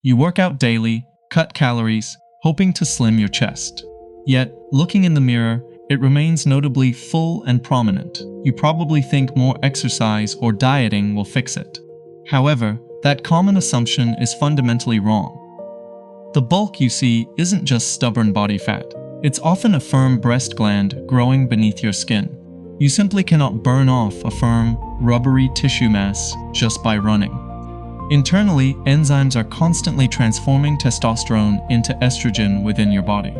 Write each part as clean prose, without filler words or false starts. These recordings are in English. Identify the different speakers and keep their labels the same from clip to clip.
Speaker 1: You work out daily, cut calories, hoping to slim your chest. Yet, looking in the mirror, it remains notably full and prominent. You probably think more exercise or dieting will fix it. However, that common assumption is fundamentally wrong. The bulk you see isn't just stubborn body fat. It's often a firm breast gland growing beneath your skin. You simply cannot burn off a firm, rubbery tissue mass just by running. Internally, enzymes are constantly transforming testosterone into estrogen within your body.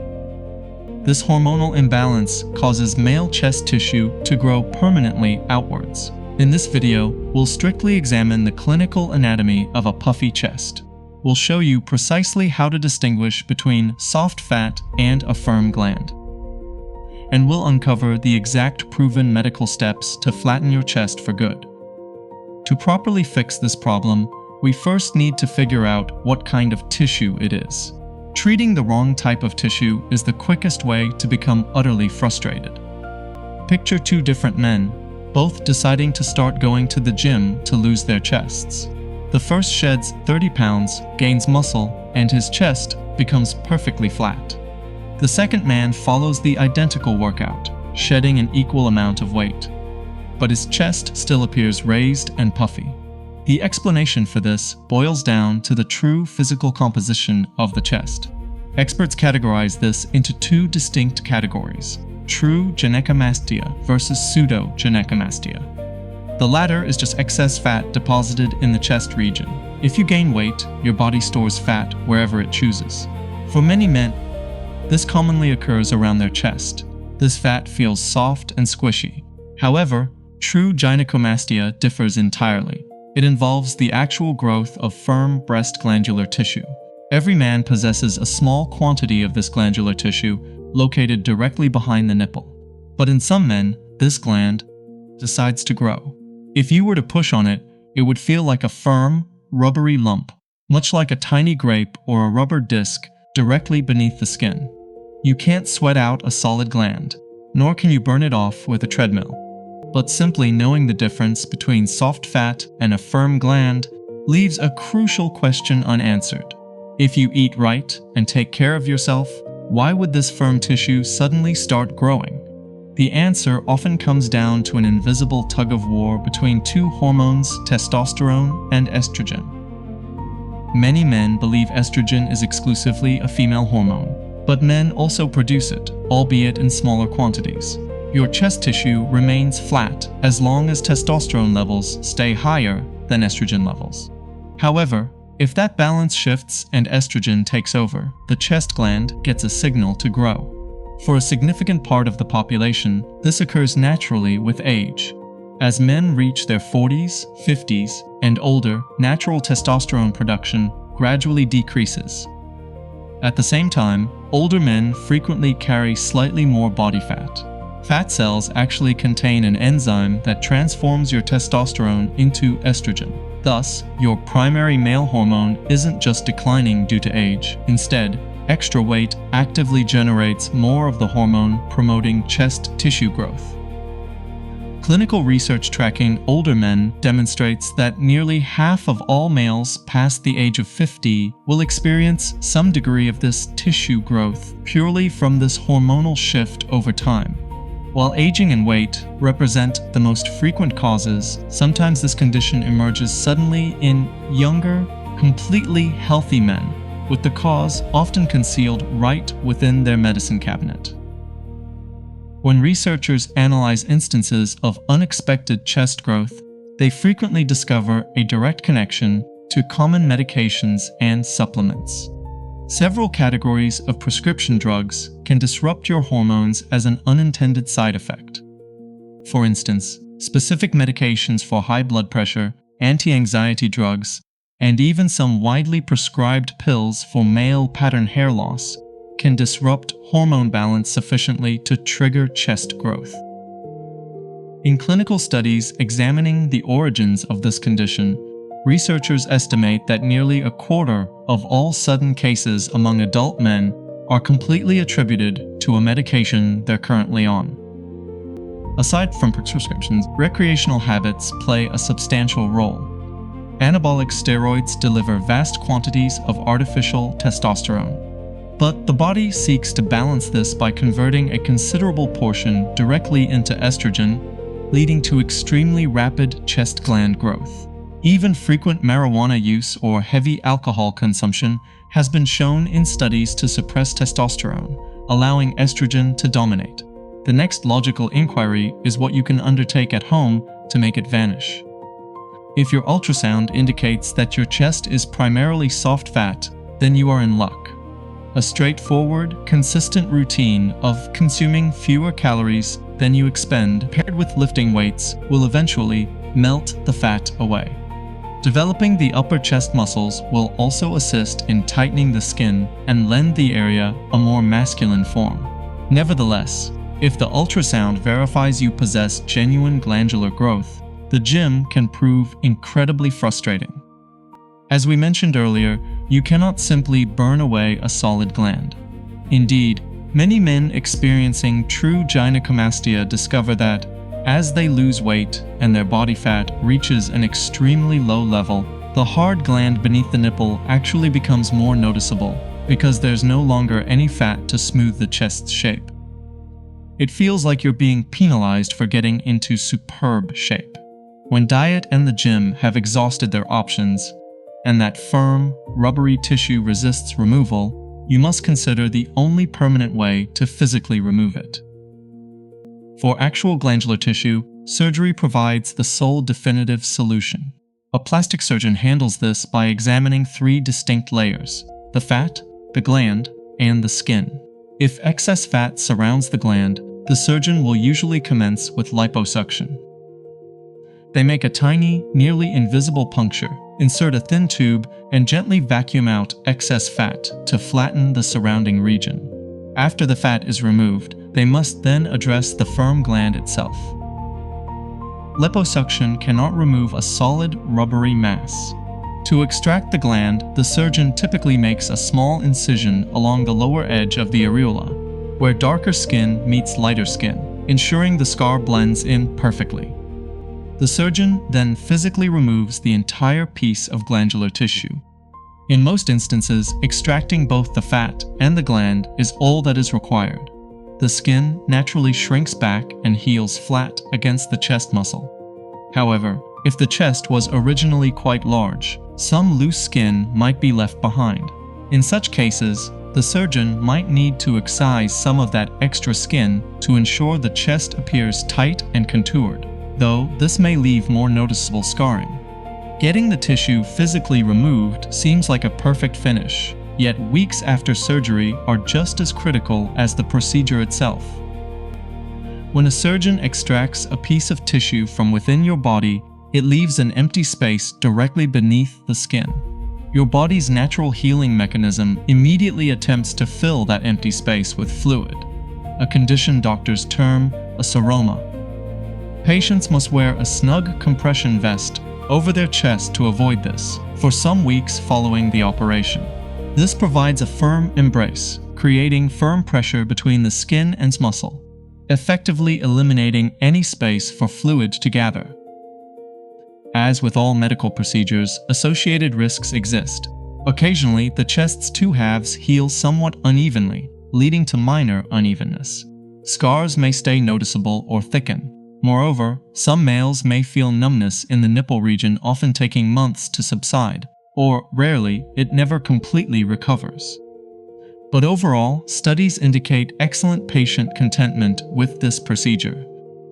Speaker 1: This hormonal imbalance causes male chest tissue to grow permanently outwards. In this video, we'll strictly examine the clinical anatomy of a puffy chest. We'll show you precisely how to distinguish between soft fat and a firm gland. And we'll uncover the exact proven medical steps to flatten your chest for good. To properly fix this problem, we first need to figure out what kind of tissue it is. Treating the wrong type of tissue is the quickest way to become utterly frustrated. Picture two different men, both deciding to start going to the gym to lose their chests. The first sheds 30 pounds, gains muscle, and his chest becomes perfectly flat. The second man follows the identical workout, shedding an equal amount of weight. But his chest still appears raised and puffy. The explanation for this boils down to the true physical composition of the chest. Experts categorize this into two distinct categories: true gynecomastia versus pseudo-gynecomastia. The latter is just excess fat deposited in the chest region. If you gain weight, your body stores fat wherever it chooses. For many men, this commonly occurs around their chest. This fat feels soft and squishy. However, true gynecomastia differs entirely. It involves the actual growth of firm breast glandular tissue. Every man possesses a small quantity of this glandular tissue located directly behind the nipple. But in some men, this gland decides to grow. If you were to push on it, it would feel like a firm, rubbery lump, much like a tiny grape or a rubber disc directly beneath the skin. You can't sweat out a solid gland, nor can you burn it off with a treadmill. But simply knowing the difference between soft fat and a firm gland leaves a crucial question unanswered. If you eat right and take care of yourself, why would this firm tissue suddenly start growing? The answer often comes down to an invisible tug-of-war between two hormones, testosterone and estrogen. Many men believe estrogen is exclusively a female hormone, but men also produce it, albeit in smaller quantities. Your chest tissue remains flat as long as testosterone levels stay higher than estrogen levels. However, if that balance shifts and estrogen takes over, the chest gland gets a signal to grow. For a significant part of the population, this occurs naturally with age. As men reach their 40s, 50s, and older, natural testosterone production gradually decreases. At the same time, older men frequently carry slightly more body fat. Fat cells actually contain an enzyme that transforms your testosterone into estrogen. Thus, your primary male hormone isn't just declining due to age. Instead, extra weight actively generates more of the hormone promoting chest tissue growth. Clinical research tracking older men demonstrates that nearly half of all males past the age of 50 will experience some degree of this tissue growth purely from this hormonal shift over time. While aging and weight represent the most frequent causes, sometimes this condition emerges suddenly in younger, completely healthy men, with the cause often concealed right within their medicine cabinet. When researchers analyze instances of unexpected chest growth, they frequently discover a direct connection to common medications and supplements. Several categories of prescription drugs can disrupt your hormones as an unintended side effect. For instance, specific medications for high blood pressure, anti-anxiety drugs, and even some widely prescribed pills for male pattern hair loss can disrupt hormone balance sufficiently to trigger chest growth. In clinical studies examining the origins of this condition, researchers estimate that nearly a quarter of all sudden cases among adult men are completely attributed to a medication they're currently on. Aside from prescriptions, recreational habits play a substantial role. Anabolic steroids deliver vast quantities of artificial testosterone. But the body seeks to balance this by converting a considerable portion directly into estrogen, leading to extremely rapid chest gland growth. Even frequent marijuana use or heavy alcohol consumption has been shown in studies to suppress testosterone, allowing estrogen to dominate. The next logical inquiry is what you can undertake at home to make it vanish. If your ultrasound indicates that your chest is primarily soft fat, then you are in luck. A straightforward, consistent routine of consuming fewer calories than you expend, paired with lifting weights, will eventually melt the fat away. Developing the upper chest muscles will also assist in tightening the skin and lend the area a more masculine form. Nevertheless, if the ultrasound verifies you possess genuine glandular growth, the gym can prove incredibly frustrating. As we mentioned earlier, you cannot simply burn away a solid gland. Indeed, many men experiencing true gynecomastia discover that, as they lose weight and their body fat reaches an extremely low level, the hard gland beneath the nipple actually becomes more noticeable because there's no longer any fat to smooth the chest's shape. It feels like you're being penalized for getting into superb shape. When diet and the gym have exhausted their options, and that firm, rubbery tissue resists removal, you must consider the only permanent way to physically remove it. For actual glandular tissue, surgery provides the sole definitive solution. A plastic surgeon handles this by examining 3 distinct layers: the fat, the gland, and the skin. If excess fat surrounds the gland, the surgeon will usually commence with liposuction. They make a tiny, nearly invisible puncture, insert a thin tube, and gently vacuum out excess fat to flatten the surrounding region. After the fat is removed, they must then address the firm gland itself. Liposuction cannot remove a solid, rubbery mass. To extract the gland, the surgeon typically makes a small incision along the lower edge of the areola, where darker skin meets lighter skin, ensuring the scar blends in perfectly. The surgeon then physically removes the entire piece of glandular tissue. In most instances, extracting both the fat and the gland is all that is required. The skin naturally shrinks back and heals flat against the chest muscle. However, if the chest was originally quite large, some loose skin might be left behind. In such cases, the surgeon might need to excise some of that extra skin to ensure the chest appears tight and contoured, though this may leave more noticeable scarring. Getting the tissue physically removed seems like a perfect finish, yet weeks after surgery are just as critical as the procedure itself. When a surgeon extracts a piece of tissue from within your body, it leaves an empty space directly beneath the skin. Your body's natural healing mechanism immediately attempts to fill that empty space with fluid, a condition doctors term a seroma. Patients must wear a snug compression vest over their chest to avoid this for some weeks following the operation. This provides a firm embrace, creating firm pressure between the skin and muscle, effectively eliminating any space for fluid to gather. As with all medical procedures, associated risks exist. Occasionally, the chest's 2 halves heal somewhat unevenly, leading to minor unevenness. Scars may stay noticeable or thicken. Moreover, some males may feel numbness in the nipple region, often taking months to subside, or rarely, it never completely recovers. But overall, studies indicate excellent patient contentment with this procedure.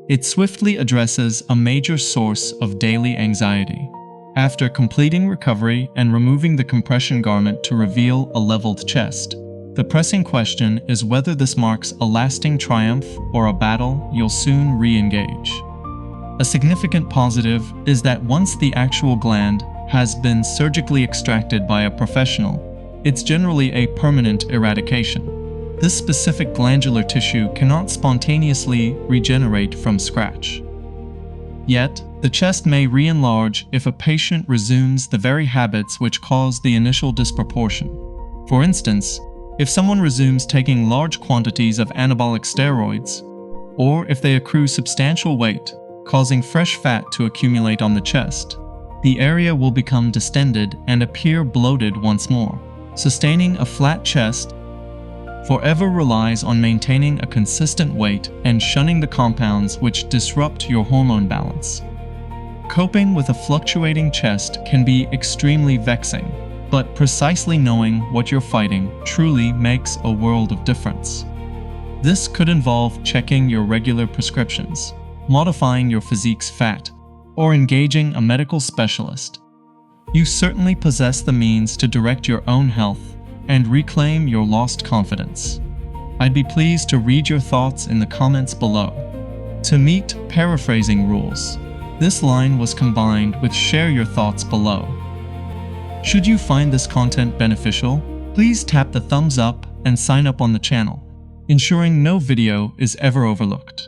Speaker 1: It swiftly addresses a major source of daily anxiety. After completing recovery and removing the compression garment to reveal a leveled chest, the pressing question is whether this marks a lasting triumph or a battle you'll soon re-engage. A significant positive is that once the actual gland has been surgically extracted by a professional, it's generally a permanent eradication. This specific glandular tissue cannot spontaneously regenerate from scratch. Yet, the chest may re-enlarge if a patient resumes the very habits which caused the initial disproportion. For instance, if someone resumes taking large quantities of anabolic steroids, or if they accrue substantial weight, causing fresh fat to accumulate on the chest, the area will become distended and appear bloated once more. Sustaining a flat chest forever relies on maintaining a consistent weight and shunning the compounds which disrupt your hormone balance. Coping with a fluctuating chest can be extremely vexing, but precisely knowing what you're fighting truly makes a world of difference. This could involve checking your regular prescriptions, modifying your physique's fat, or engaging a medical specialist. You certainly possess the means to direct your own health and reclaim your lost confidence. I'd be pleased to read your thoughts in the comments below. To meet paraphrasing rules, this line was combined with share your thoughts below. Should you find this content beneficial, please tap the thumbs up and sign up on the channel, ensuring no video is ever overlooked.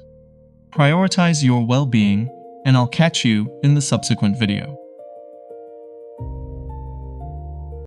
Speaker 1: Prioritize your well-being, and I'll catch you in the subsequent video.